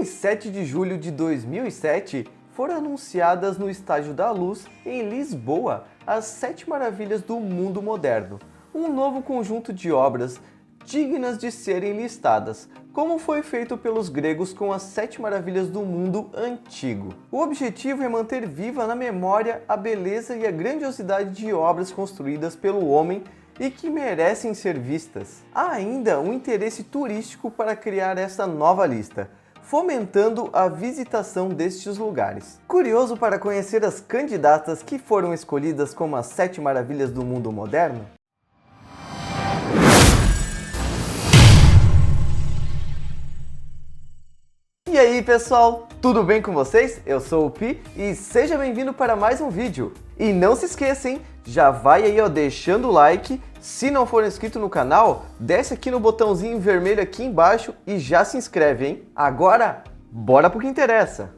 Em 7 de julho de 2007, foram anunciadas no Estádio da Luz, em Lisboa, as 7 Maravilhas do Mundo Moderno, um novo conjunto de obras dignas de serem listadas, como foi feito pelos gregos com as 7 Maravilhas do Mundo Antigo. O objetivo é manter viva na memória a beleza e a grandiosidade de obras construídas pelo homem e que merecem ser vistas. Há ainda um interesse turístico para criar essa nova lista, fomentando a visitação destes lugares. Curioso para conhecer as candidatas que foram escolhidas como as 7 Maravilhas do Mundo Moderno? E aí pessoal, tudo bem com vocês? Eu sou o Pi e seja bem-vindo para mais um vídeo. E não se esqueça, hein? Já vai aí deixando o like. Se não for inscrito no canal, desce aqui no botãozinho vermelho aqui embaixo e já se inscreve, hein? Agora, bora pro que interessa!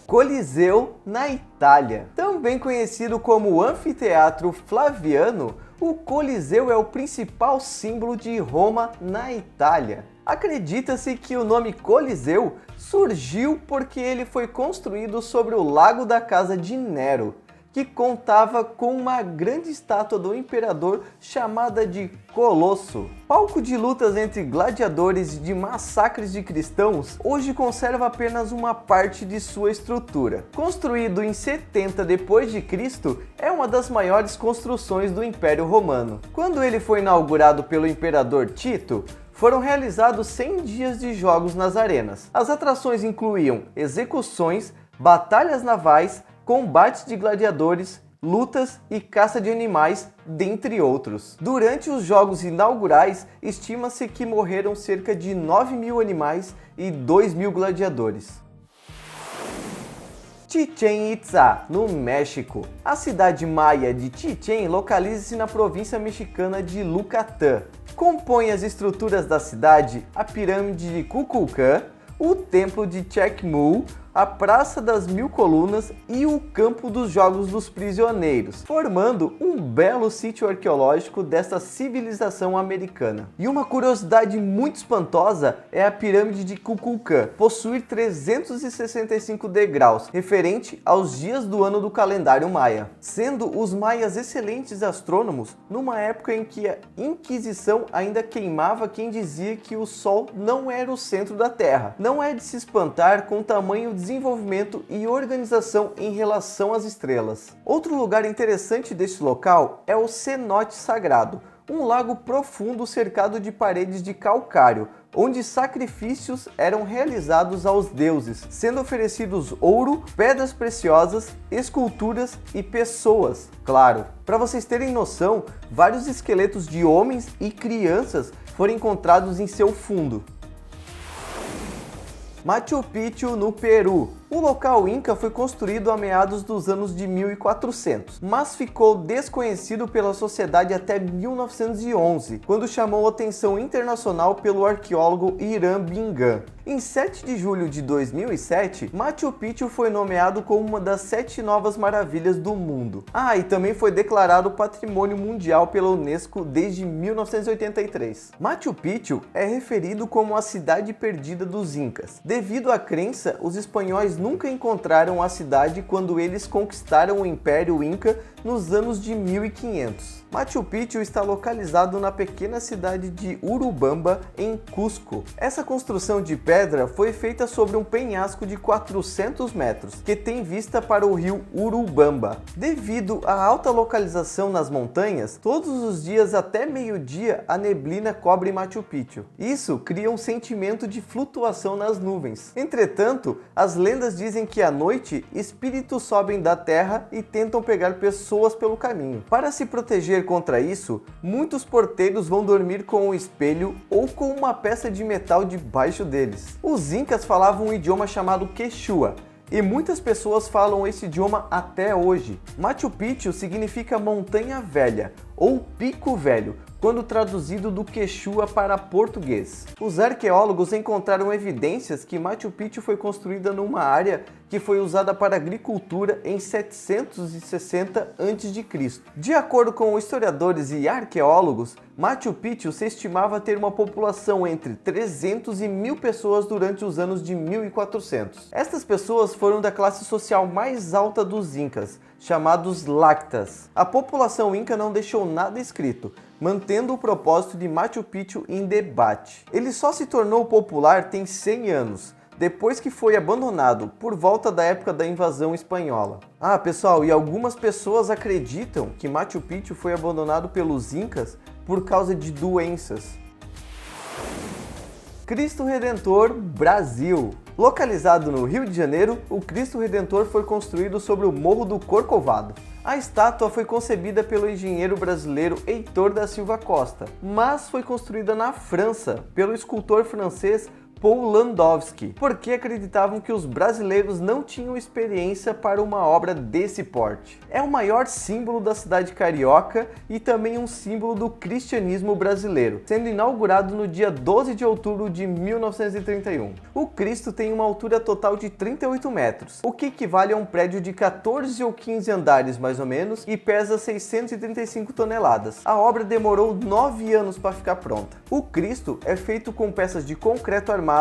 Coliseu na Itália. Também conhecido como Anfiteatro Flaviano, o Coliseu é o principal símbolo de Roma na Itália. Acredita-se que o nome Coliseu surgiu porque ele foi construído sobre o lago da casa de Nero, que contava com uma grande estátua do imperador chamada de Colosso. Palco de lutas entre gladiadores e de massacres de cristãos, hoje conserva apenas uma parte de sua estrutura. Construído em 70 d.C., é uma das maiores construções do Império Romano. Quando ele foi inaugurado pelo imperador Tito, foram realizados 100 dias de jogos nas arenas. As atrações incluíam execuções, batalhas navais, combates de gladiadores, lutas e caça de animais, dentre outros. Durante os jogos inaugurais, estima-se que morreram cerca de 9.000 animais e 2.000 gladiadores. Chichén Itzá, no México. A cidade maia de Chichén localiza-se na província mexicana de Yucatán. Compõe as estruturas da cidade a pirâmide de Kukulcán, o templo de Chacmul, a Praça das Mil Colunas e o Campo dos Jogos dos Prisioneiros, formando um belo sítio arqueológico desta civilização americana. E uma curiosidade muito espantosa é a pirâmide de Kukulcán possuir 365 degraus, referente aos dias do ano do calendário maia, sendo os maias excelentes astrônomos numa época em que a Inquisição ainda queimava quem dizia que o Sol não era o centro da Terra. Não é de se espantar com o tamanho desenvolvimento e organização em relação às estrelas. Outro lugar interessante deste local é o Cenote Sagrado, um lago profundo cercado de paredes de calcário, onde sacrifícios eram realizados aos deuses, sendo oferecidos ouro, pedras preciosas, esculturas e pessoas, claro. Para vocês terem noção, vários esqueletos de homens e crianças foram encontrados em seu fundo. Machu Picchu, no Peru. O local Inca foi construído a meados dos anos de 1400, mas ficou desconhecido pela sociedade até 1911, quando chamou atenção internacional pelo arqueólogo Hiram Bingham. Em 7 de julho de 2007, Machu Picchu foi nomeado como uma das 7 novas maravilhas do mundo. E também foi declarado Patrimônio Mundial pela Unesco desde 1983. Machu Picchu é referido como a cidade perdida dos Incas. Devido à crença, os espanhóis nunca encontraram a cidade quando eles conquistaram o Império Inca nos anos de 1500. Machu Picchu está localizado na pequena cidade de Urubamba, em Cusco. Essa construção de pedra foi feita sobre um penhasco de 400 metros, que tem vista para o rio Urubamba. Devido à alta localização nas montanhas, todos os dias até meio-dia a neblina cobre Machu Picchu. Isso cria um sentimento de flutuação nas nuvens. Entretanto, as lendas dizem que à noite espíritos sobem da terra e tentam pegar pessoas pelo caminho. Para se proteger contra isso, muitos porteiros vão dormir com um espelho ou com uma peça de metal debaixo deles. Os incas falavam um idioma chamado Quechua, e muitas pessoas falam esse idioma até hoje. Machu Picchu significa montanha velha ou pico velho, quando traduzido do quechua para português. Os arqueólogos encontraram evidências que Machu Picchu foi construída numa área que foi usada para agricultura em 760 a.C. De acordo com historiadores e arqueólogos, Machu Picchu se estimava ter uma população entre 300 e 1.000 pessoas durante os anos de 1400. Estas pessoas foram da classe social mais alta dos Incas, chamados Lactas. A população inca não deixou nada escrito, mantendo o propósito de Machu Picchu em debate. Ele só se tornou popular tem 100 anos, depois que foi abandonado por volta da época da invasão espanhola. Pessoal, e algumas pessoas acreditam que Machu Picchu foi abandonado pelos Incas por causa de doenças. Cristo Redentor, Brasil. Localizado no Rio de Janeiro, o Cristo Redentor foi construído sobre o Morro do Corcovado. A estátua foi concebida pelo engenheiro brasileiro Heitor da Silva Costa, mas foi construída na França pelo escultor francês Paul Landowski, porque acreditavam que os brasileiros não tinham experiência para uma obra desse porte. É o maior símbolo da cidade carioca e também um símbolo do cristianismo brasileiro, sendo inaugurado no dia 12 de outubro de 1931. O Cristo tem uma altura total de 38 metros, o que equivale a um prédio de 14 ou 15 andares mais ou menos e pesa 635 toneladas. A obra demorou 9 anos para ficar pronta. O Cristo é feito com peças de concreto armado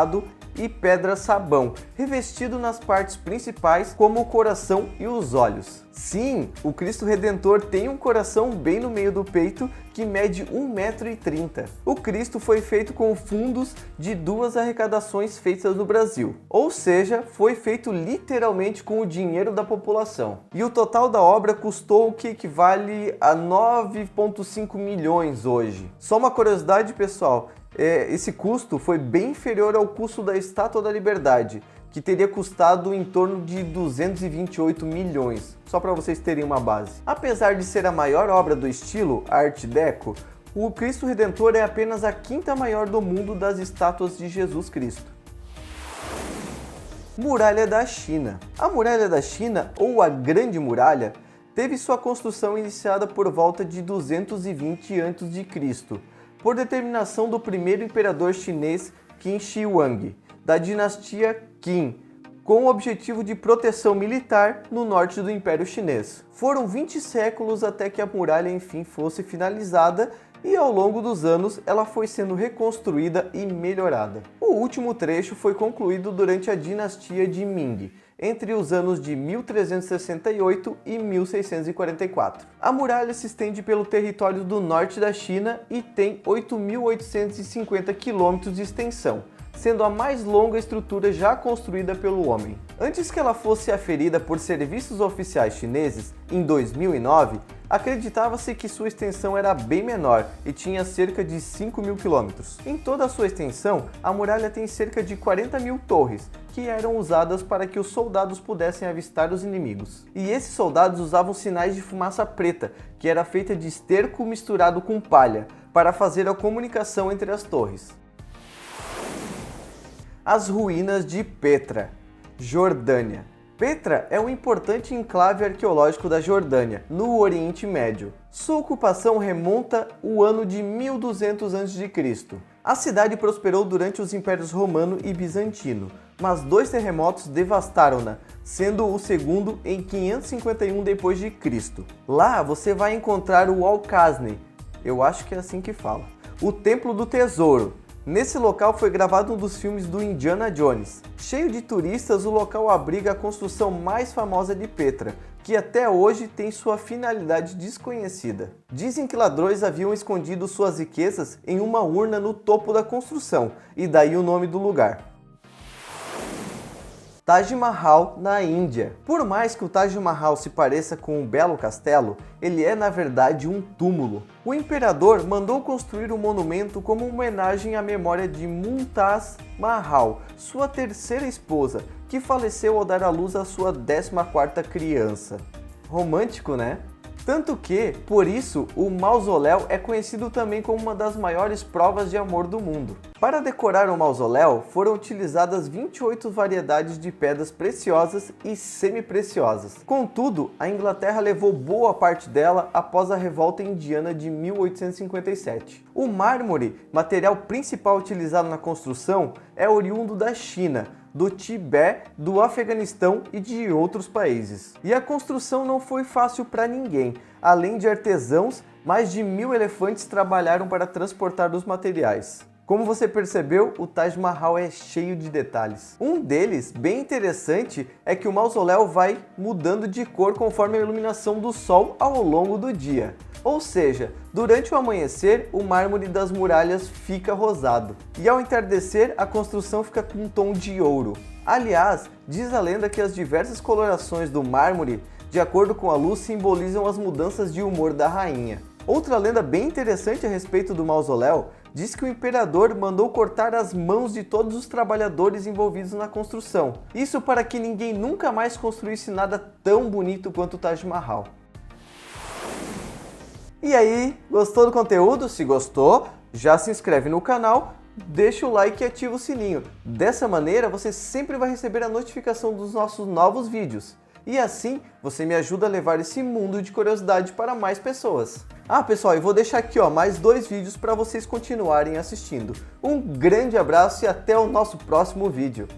e pedra sabão, revestido nas partes principais como o coração e os olhos. Sim, o Cristo Redentor tem um coração bem no meio do peito que mede 1,30 m. O Cristo foi feito com fundos de 2 arrecadações feitas no Brasil, ou seja, foi feito literalmente com o dinheiro da população. E o total da obra custou o que equivale a 9,5 milhões hoje. Só uma curiosidade, pessoal, esse custo foi bem inferior ao custo da Estátua da Liberdade, que teria custado em torno de 228 milhões, só para vocês terem uma base. Apesar de ser a maior obra do estilo Art Deco, o Cristo Redentor é apenas a 5ª maior do mundo das estátuas de Jesus Cristo. Muralha da China. A Muralha da China, ou a Grande Muralha, teve sua construção iniciada por volta de 220 a.C., por determinação do primeiro imperador chinês Qin Shi Huang, da dinastia Qin, com o objetivo de proteção militar no norte do Império Chinês. Foram 20 séculos até que a muralha enfim fosse finalizada e ao longo dos anos ela foi sendo reconstruída e melhorada. O último trecho foi concluído durante a dinastia de Ming, entre os anos de 1368 e 1644. A muralha se estende pelo território do norte da China e tem 8.850 quilômetros de extensão, sendo a mais longa estrutura já construída pelo homem. Antes que ela fosse aferida por serviços oficiais chineses, em 2009, acreditava-se que sua extensão era bem menor e tinha cerca de 5.000 quilômetros. Em toda a sua extensão, a muralha tem cerca de 40.000 torres, que eram usadas para que os soldados pudessem avistar os inimigos. E esses soldados usavam sinais de fumaça preta, que era feita de esterco misturado com palha, para fazer a comunicação entre as torres. As ruínas de Petra, Jordânia. Petra é um importante enclave arqueológico da Jordânia, no Oriente Médio. Sua ocupação remonta ao ano de 1200 a.C. A cidade prosperou durante os impérios romano e bizantino, mas 2 terremotos devastaram-na, sendo o segundo em 551 d.C. Lá você vai encontrar o Alcasne, eu acho que é assim que fala, o Templo do Tesouro. Nesse local foi gravado um dos filmes do Indiana Jones. Cheio de turistas, o local abriga a construção mais famosa de Petra, que até hoje tem sua finalidade desconhecida. Dizem que ladrões haviam escondido suas riquezas em uma urna no topo da construção, e daí o nome do lugar. Taj Mahal, na Índia. Por mais que o Taj Mahal se pareça com um belo castelo, ele é na verdade um túmulo. O imperador mandou construir o monumento como uma homenagem à memória de Mumtaz Mahal, sua terceira esposa, que faleceu ao dar à luz a sua 14ª criança. Romântico, né? Tanto que, por isso, o mausoléu é conhecido também como uma das maiores provas de amor do mundo. Para decorar o mausoléu, foram utilizadas 28 variedades de pedras preciosas e semi-preciosas. Contudo, a Inglaterra levou boa parte dela após a Revolta Indiana de 1857. O mármore, material principal utilizado na construção, é oriundo da China, do Tibete, do Afeganistão e de outros países. E a construção não foi fácil para ninguém. Além de artesãos, mais de 1000 elefantes trabalharam para transportar os materiais. Como você percebeu, o Taj Mahal é cheio de detalhes. Um deles, bem interessante, é que o mausoléu vai mudando de cor conforme a iluminação do sol ao longo do dia. Ou seja, durante o amanhecer, o mármore das muralhas fica rosado. E ao entardecer, a construção fica com um tom de ouro. Aliás, diz a lenda que as diversas colorações do mármore, de acordo com a luz, simbolizam as mudanças de humor da rainha. Outra lenda bem interessante a respeito do mausoléu diz que o imperador mandou cortar as mãos de todos os trabalhadores envolvidos na construção. Isso para que ninguém nunca mais construísse nada tão bonito quanto o Taj Mahal. E aí, gostou do conteúdo? Se gostou, já se inscreve no canal, deixa o like e ativa o sininho. Dessa maneira, você sempre vai receber a notificação dos nossos novos vídeos. E assim, você me ajuda a levar esse mundo de curiosidade para mais pessoas. Ah, pessoal, eu vou deixar aqui mais 2 vídeos para vocês continuarem assistindo. Um grande abraço e até o nosso próximo vídeo.